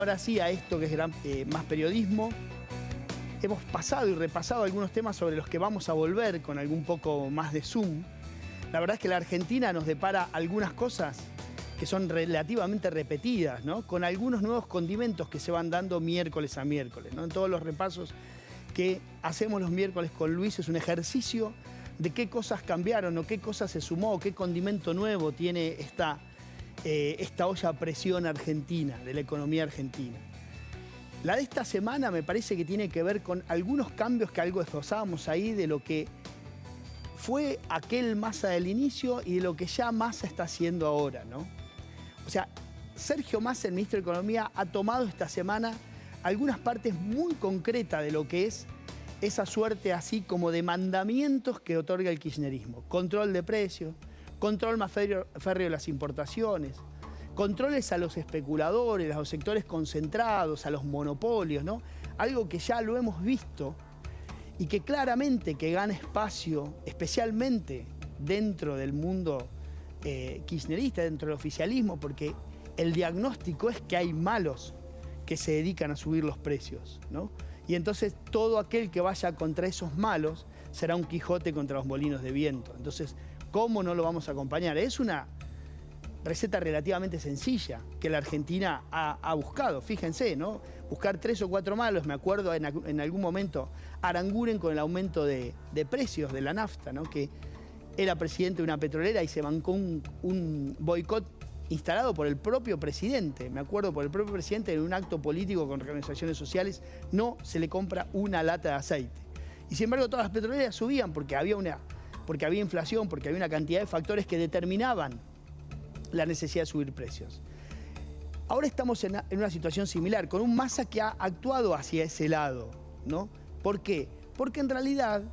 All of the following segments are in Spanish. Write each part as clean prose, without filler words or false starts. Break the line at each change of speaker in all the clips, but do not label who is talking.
Ahora sí, a esto que es más periodismo, hemos pasado y repasado algunos temas sobre los que vamos a volver con algún poco más de zoom. La verdad es que la Argentina nos depara algunas cosas que son relativamente repetidas, ¿no? Con algunos nuevos condimentos que se van dando miércoles a miércoles, ¿no? En todos los repasos que hacemos los miércoles con Luis es un ejercicio de qué cosas cambiaron o qué cosas se sumó, qué condimento nuevo tiene esta olla a presión argentina, de la economía argentina. La de esta semana me parece que tiene que ver con algunos cambios que algo esbozábamos ahí de lo que fue aquel Massa del inicio y de lo que ya Massa está haciendo ahora, ¿no? O sea, Sergio Massa, el ministro de Economía, ha tomado esta semana algunas partes muy concretas de lo que es esa suerte así como de mandamientos que otorga el kirchnerismo. Control de precios, control más férreo de las importaciones, controles a los especuladores, a los sectores concentrados, a los monopolios, ¿no? Algo que ya lo hemos visto y que claramente que gana espacio, especialmente dentro del mundo kirchnerista, dentro del oficialismo, porque el diagnóstico es que hay malos que se dedican a subir los precios, ¿no? Y entonces todo aquel que vaya contra esos malos será un Quijote contra los molinos de viento. Entonces, ¿cómo no lo vamos a acompañar? Es una receta relativamente sencilla que la Argentina ha buscado. Fíjense, ¿no? Buscar 3 o 4 malos. Me acuerdo en algún momento Aranguren con el aumento de precios de la nafta, ¿no? Que era presidente de una petrolera y se bancó un boicot instalado por el propio presidente. Me acuerdo, por el propio presidente, en un acto político con organizaciones sociales, no se le compra una lata de aceite. Y sin embargo todas las petroleras subían porque había inflación, porque había una cantidad de factores que determinaban la necesidad de subir precios. Ahora estamos en una situación similar, con un Massa que ha actuado hacia ese lado, ¿no? ¿Por qué? Porque en realidad,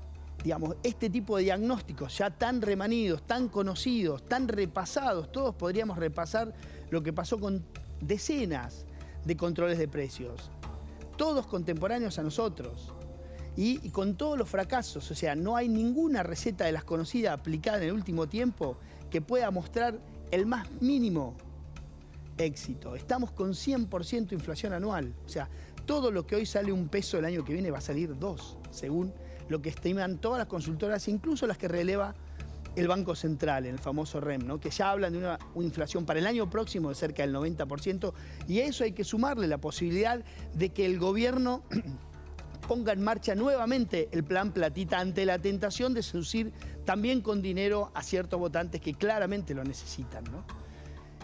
digamos, este tipo de diagnósticos ya tan remanidos, tan conocidos, tan repasados, todos podríamos repasar lo que pasó con decenas de controles de precios, todos contemporáneos a nosotros. Y con todos los fracasos, o sea, no hay ninguna receta de las conocidas aplicada en el último tiempo que pueda mostrar el más mínimo éxito. Estamos con 100% inflación anual. O sea, todo lo que hoy sale $1 el año que viene va a salir 2, según lo que estiman todas las consultoras, incluso las que releva el Banco Central, en el famoso REM, ¿no? Que ya hablan de una inflación para el año próximo de cerca del 90%, y a eso hay que sumarle la posibilidad de que el gobierno ponga en marcha nuevamente el plan Platita ante la tentación de seducir también con dinero a ciertos votantes que claramente lo necesitan, ¿no?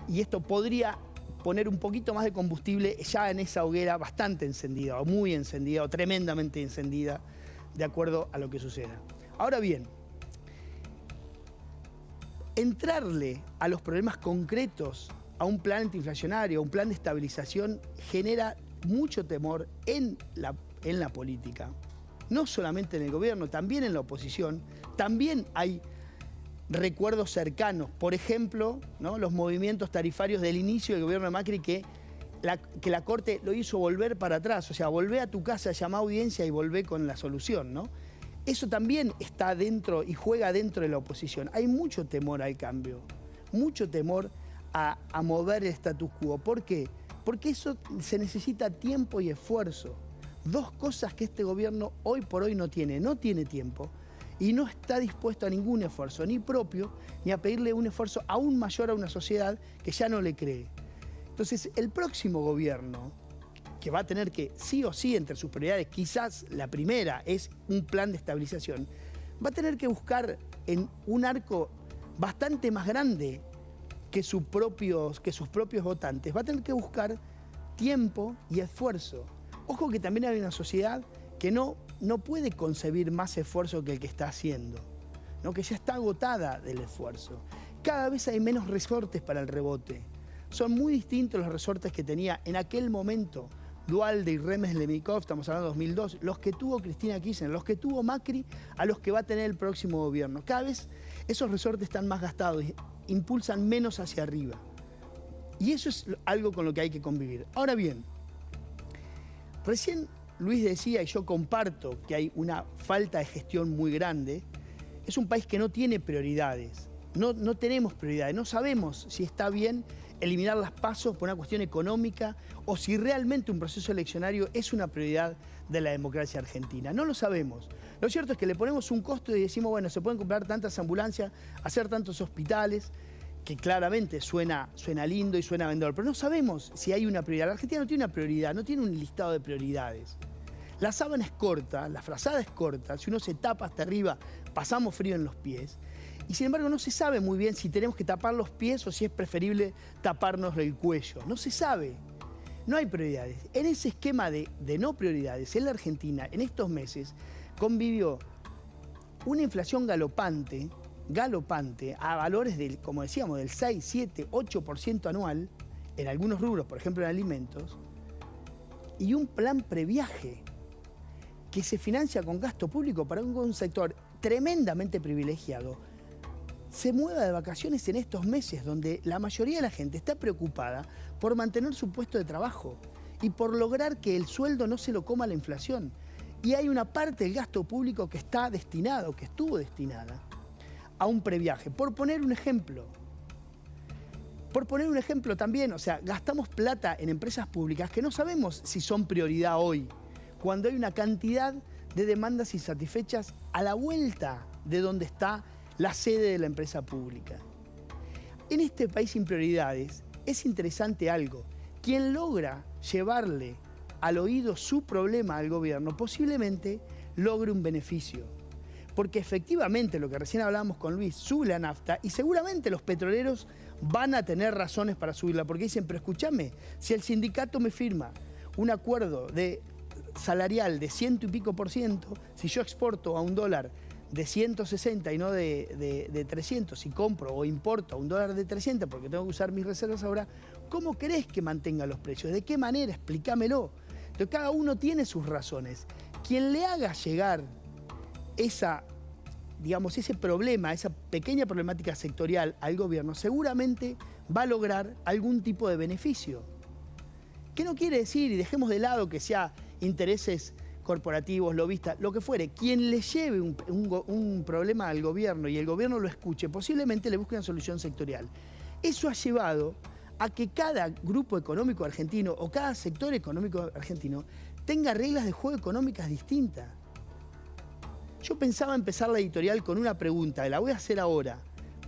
Y esto podría poner un poquito más de combustible ya en esa hoguera bastante encendida, o muy encendida, o tremendamente encendida, de acuerdo a lo que suceda. Ahora bien, entrarle a los problemas concretos a un plan antiinflacionario, a un plan de estabilización, genera mucho temor en la política, no solamente en el gobierno, también en la oposición. También hay recuerdos cercanos, por ejemplo, ¿no? Los movimientos tarifarios del inicio del gobierno de Macri que la Corte lo hizo volver para atrás, o sea, volvé a tu casa, llamá a audiencia y volvé con la solución, ¿no? Eso también está dentro y juega dentro de la oposición. Hay mucho temor al cambio, mucho temor a mover el status quo. ¿Por qué? Porque eso se necesita tiempo y esfuerzo. Dos cosas que este gobierno hoy por hoy no tiene. No tiene tiempo y no está dispuesto a ningún esfuerzo, ni propio, ni a pedirle un esfuerzo aún mayor a una sociedad que ya no le cree. Entonces, el próximo gobierno, que va a tener que, sí o sí, entre sus prioridades, quizás la primera es un plan de estabilización, va a tener que buscar en un arco bastante más grande que sus propios votantes, va a tener que buscar tiempo y esfuerzo. Ojo que también hay una sociedad que no puede concebir más esfuerzo que el que está haciendo, ¿no? Que ya está agotada del esfuerzo. Cada vez hay menos resortes para el rebote. Son muy distintos los resortes que tenía en aquel momento Duhalde y Remes Lemnikov, estamos hablando de 2002, los que tuvo Cristina Kirchner, los que tuvo Macri, a los que va a tener el próximo gobierno. Cada vez esos resortes están más gastados, impulsan menos hacia arriba. Y eso es algo con lo que hay que convivir. Ahora bien, recién Luis decía, y yo comparto, que hay una falta de gestión muy grande. Es un país que no tiene prioridades. No tenemos prioridades, no sabemos si está bien eliminar las PASO por una cuestión económica o si realmente un proceso eleccionario es una prioridad de la democracia argentina. No lo sabemos. Lo cierto es que le ponemos un costo y decimos, bueno, se pueden comprar tantas ambulancias, hacer tantos hospitales, que claramente suena lindo y suena vendedor, pero no sabemos si hay una prioridad. La Argentina no tiene una prioridad, no tiene un listado de prioridades. La sábana es corta, la frazada es corta, si uno se tapa hasta arriba, pasamos frío en los pies. Y sin embargo no se sabe muy bien si tenemos que tapar los pies o si es preferible taparnos el cuello. No se sabe. No hay prioridades. En ese esquema de no prioridades, en la Argentina, en estos meses, convivió una inflación galopante a valores del, como decíamos, del 6, 7, 8% anual, en algunos rubros, por ejemplo en alimentos, y un plan previaje que se financia con gasto público para un sector tremendamente privilegiado, se mueva de vacaciones en estos meses donde la mayoría de la gente está preocupada por mantener su puesto de trabajo y por lograr que el sueldo no se lo coma la inflación. Y hay una parte del gasto público que está destinado, que estuvo destinada a un previaje. Por poner un ejemplo también, o sea, gastamos plata en empresas públicas que no sabemos si son prioridad hoy, cuando hay una cantidad de demandas insatisfechas a la vuelta de donde está la sede de la empresa pública. En este país sin prioridades es interesante algo. Quien logra llevarle al oído su problema al gobierno posiblemente logre un beneficio. Porque efectivamente, lo que recién hablábamos con Luis, sube la nafta y seguramente los petroleros van a tener razones para subirla. Porque dicen, pero escúchame, si el sindicato me firma un acuerdo salarial de 100 y pico %, si yo exporto a un dólar de 160 y no de 300 y compro o importo a un dólar de 300 porque tengo que usar mis reservas ahora, ¿cómo querés que mantenga los precios? ¿De qué manera? Explícamelo. Entonces cada uno tiene sus razones. Quien le haga llegar ese problema, esa pequeña problemática sectorial al gobierno, seguramente va a lograr algún tipo de beneficio. ¿Qué no quiere decir, y dejemos de lado que sea intereses corporativos, lobistas, lo que fuere, quien le lleve un problema al gobierno y el gobierno lo escuche, posiblemente le busque una solución sectorial. Eso ha llevado a que cada grupo económico argentino o cada sector económico argentino tenga reglas de juego económicas distintas. Yo pensaba empezar la editorial con una pregunta, la voy a hacer ahora,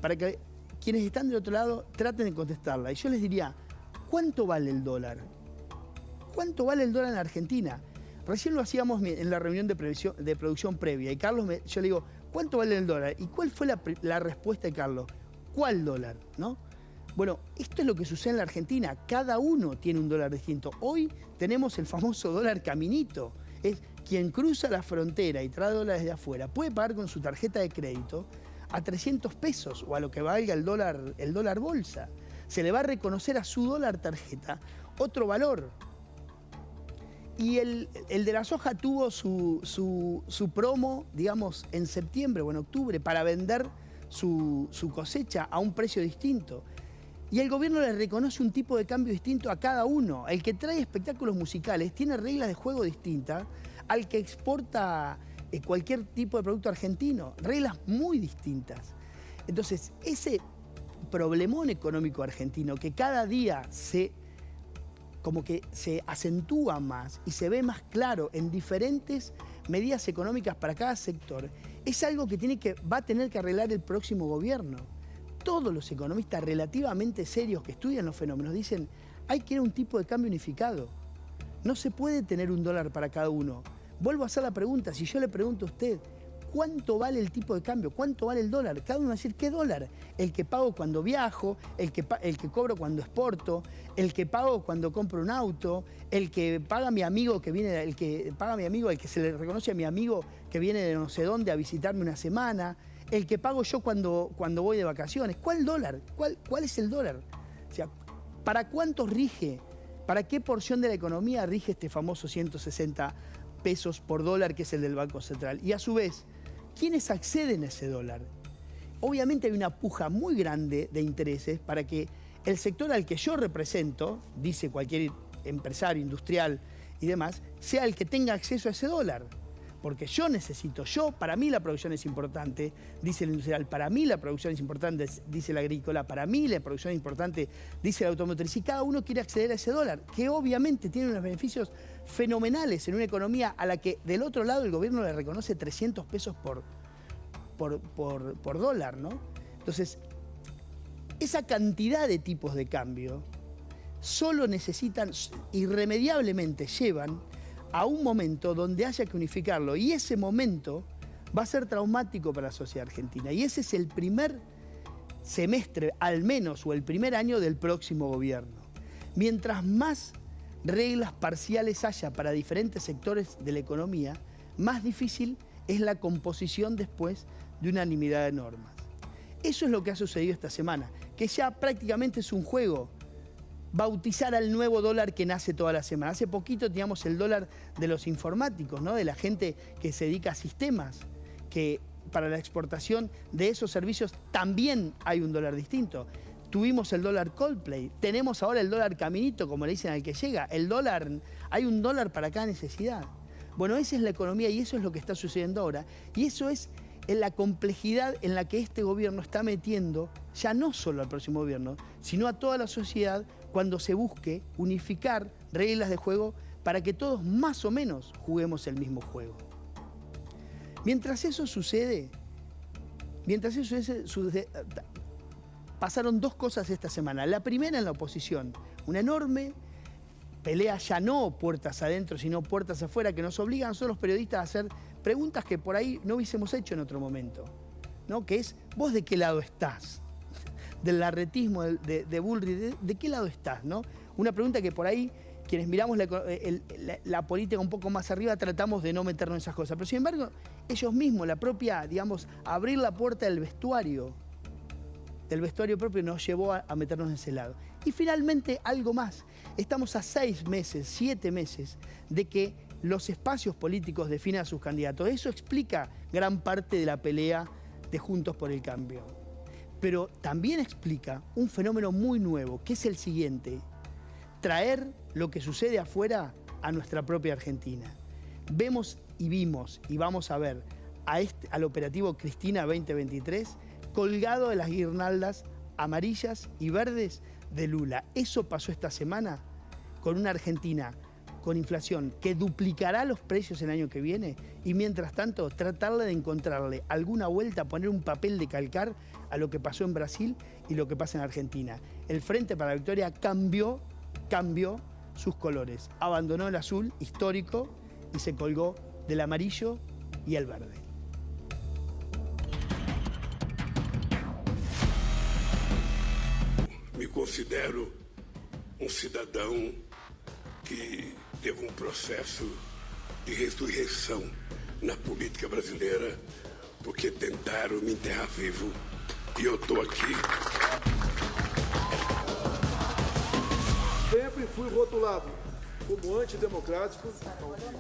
para que quienes están del otro lado traten de contestarla. Y yo les diría, ¿cuánto vale el dólar? ¿Cuánto vale el dólar en Argentina? Recién lo hacíamos en la reunión de producción previa y Carlos, yo le digo, ¿cuánto vale el dólar? ¿Y cuál fue la respuesta de Carlos? ¿Cuál dólar? ¿No? Bueno, esto es lo que sucede en la Argentina. Cada uno tiene un dólar distinto. Hoy tenemos el famoso dólar caminito. Es quien cruza la frontera y trae dólares de afuera, puede pagar con su tarjeta de crédito a 300 pesos o a lo que valga el dólar bolsa. Se le va a reconocer a su dólar tarjeta otro valor. Y el de la soja tuvo su promo, digamos, en septiembre o en octubre para vender su cosecha a un precio distinto. Y el gobierno le reconoce un tipo de cambio distinto a cada uno. El que trae espectáculos musicales tiene reglas de juego distintas al que exporta cualquier tipo de producto argentino. Reglas muy distintas. Entonces, ese problemón económico argentino que cada día como que se acentúa más y se ve más claro en diferentes medidas económicas para cada sector, es algo que va a tener que arreglar el próximo gobierno. Todos los economistas relativamente serios que estudian los fenómenos dicen, hay que ir a un tipo de cambio unificado. No se puede tener un dólar para cada uno. Vuelvo a hacer la pregunta, si yo le pregunto a usted, ¿cuánto vale el tipo de cambio? ¿Cuánto vale el dólar? Cada uno va a decir, ¿qué dólar? El que pago cuando viajo, el que cobro cuando exporto, el que pago cuando compro un auto, el que paga mi amigo que viene, el que se le reconoce a mi amigo que viene de no sé dónde a visitarme una semana, el que pago yo cuando voy de vacaciones. ¿Cuál dólar? ¿Cuál es el dólar? O sea, ¿para cuántos rige? ¿Para qué porción de la economía rige este famoso 160 pesos por dólar que es el del Banco Central? Y a su vez, ¿quiénes acceden a ese dólar? Obviamente hay una puja muy grande de intereses para que el sector al que yo represento, dice cualquier empresario industrial y demás, sea el que tenga acceso a ese dólar. Porque para mí la producción es importante, dice el industrial, para mí la producción es importante, dice el agrícola, para mí la producción es importante, dice el automotriz, y cada uno quiere acceder a ese dólar, que obviamente tiene unos beneficios fenomenales en una economía a la que del otro lado el gobierno le reconoce 300 pesos por dólar, ¿no? Entonces, esa cantidad de tipos de cambio solo necesitan, irremediablemente llevan a un momento donde haya que unificarlo, y ese momento va a ser traumático para la sociedad argentina, y ese es el primer semestre, al menos, o el primer año del próximo gobierno. Mientras más reglas parciales haya para diferentes sectores de la economía, más difícil es la composición después de unanimidad de normas. Eso es lo que ha sucedido esta semana, que ya prácticamente es un juego. Bautizar al nuevo dólar que nace toda la semana. Hace poquito teníamos el dólar de los informáticos, ¿no? De la gente que se dedica a sistemas, que para la exportación de esos servicios también hay un dólar distinto. Tuvimos el dólar Coldplay, tenemos ahora el dólar Caminito, como le dicen al que llega. Hay un dólar para cada necesidad. Bueno, esa es la economía y eso es lo que está sucediendo ahora. Y eso es en la complejidad en la que este gobierno está metiendo, ya no solo al próximo gobierno, sino a toda la sociedad, cuando se busque unificar reglas de juego para que todos más o menos juguemos el mismo juego. Mientras eso sucede, pasaron dos cosas esta semana. La primera, en la oposición, una enorme pelea, ya no puertas adentro, sino puertas afuera, que nos obliga a nosotros los periodistas a hacer preguntas que por ahí no hubiésemos hecho en otro momento, ¿no? Que es, ¿vos de qué lado estás? Del larretismo de Bullrich, ¿de qué lado estás, no? Una pregunta que por ahí, quienes miramos la política un poco más arriba, tratamos de no meternos en esas cosas. Pero sin embargo, ellos mismos, la propia, digamos, abrir la puerta del vestuario propio nos llevó a meternos en ese lado. Y finalmente, algo más. Estamos a 6 meses, 7 meses, de que los espacios políticos definan a sus candidatos. Eso explica gran parte de la pelea de Juntos por el Cambio. Pero también explica un fenómeno muy nuevo, que es el siguiente: traer lo que sucede afuera a nuestra propia Argentina. Vemos y vimos y vamos a ver al operativo Cristina 2023 colgado de las guirnaldas amarillas y verdes de Lula. Eso pasó esta semana con una Argentina con inflación que duplicará los precios el año que viene, y mientras tanto tratarle de encontrarle alguna vuelta, poner un papel de calcar a lo que pasó en Brasil y lo que pasa en Argentina. El Frente para la Victoria cambió sus colores, abandonó el azul histórico y se colgó del amarillo y el verde.
Me considero cidadão que teve processo de ressurreição na política brasileira, porque tentaram me enterrar vivo e eu estou aqui.
Sempre fui rotulado como antidemocrático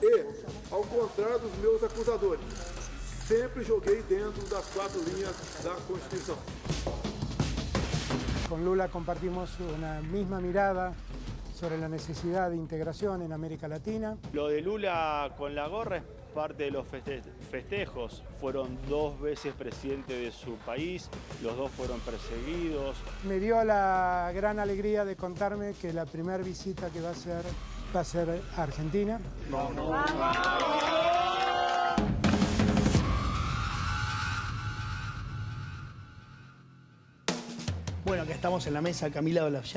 e, ao contrário dos meus acusadores, sempre joguei dentro das 4 linhas da Constituição.
Con Lula compartimos una misma mirada sobre la necesidad de integración en América Latina.
Lo de Lula con la gorra es parte de los festejos. Fueron 2 veces presidente de su país, los 2 fueron perseguidos.
Me dio la gran alegría de contarme que la primera visita que va a ser a Argentina.
Bueno, acá estamos en la mesa, Camila Olafyan.